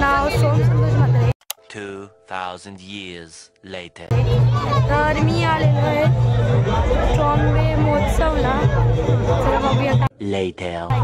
नाव सोम Santosh Mhatre. 2000 years later. तर मी आलेलो आहे ट्रॉम्बे महोत्सवला. चला बघूया Later.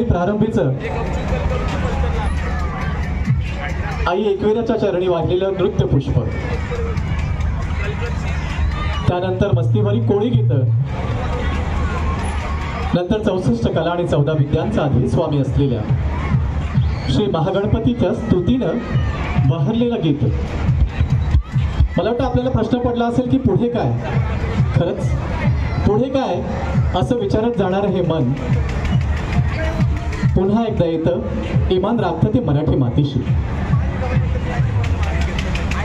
प्रारंभीच आई एकविराच्या चरणी वाहिलेलं नृत्य पुष्प, त्यानंतर मस्तीभरी कोळी गीत, नंतर 64 कला आणि 14 विद्यांचा अधिस्वामी असलेल्या श्री महागणपतीच्या स्तुतीनं बहरलेलं गीत. मला वाटतं आपल्याला प्रश्न पडला असेल की पुढे काय, खरंच पुढे काय असं विचारत जाणारं हे मन पुन्हा एकदा येतं, इमान राखतं ते मराठी मातीशी.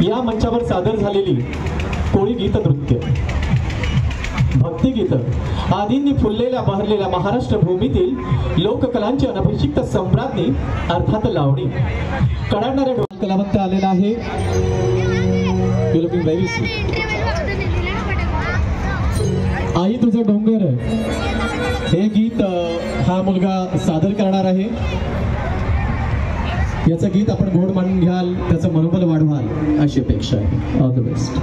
या मंचावर सादर झालेली कोळी गीत नृत्य, भक्तिगीत आदींनी फुललेल्या बहरलेल्या महाराष्ट्र भूमीतील लोककलांची अनभिषिक्त सम्राज्ञी अर्थात लावणी कडाडणाऱ्या ढोल कलावंत आलेला आहे. आई तुझं डोंगर हे गीत हा मुलगा सादर करणार आहे. याचं गीत आपण गोड मानून घ्याल, त्याचं मनोबल वाढवाल अशी अपेक्षा आहे. All the best.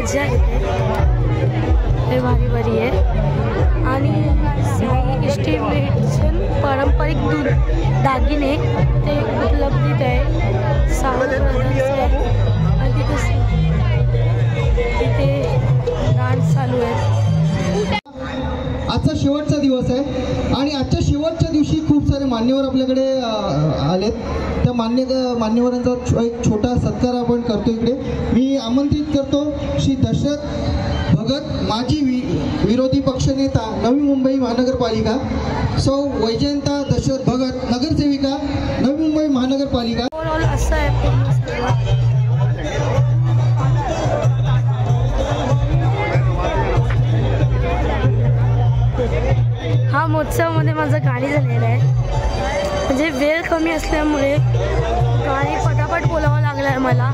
मजा येते, हे भारी भारी आहे. आणि साई इस्टिमेशन पारंपरिक दूध दागिने ते उपलब्धित आहे. सावंत ब्रदर्स आहे आणि तिथे डान्स चालू आहे. आजचा शेवटचा दिवस आहे आणि आजच्या शेवटच्या दिवशी खूप सारे मान्यवर आपल्याकडे आलेत. त्या मान्यवरांचा एक छोटा सत्कार आपण करतो. इकडे मी आमंत्रित करतो श्री दशरथ भगत, माजी विरोधी पक्षनेता नवी मुंबई महानगरपालिका, सौ वैजयंता दशरथ भगत, नगरसेविका नवी मुंबई महानगरपालिका. ओव्हरऑल असं आहे पूर्ण सर्व. हा महोत्सवामध्ये माझं गाणी झालेलं आहे. म्हणजे वेळ कमी असल्यामुळे गाणी पटापट बोलावं लागलं आहे मला.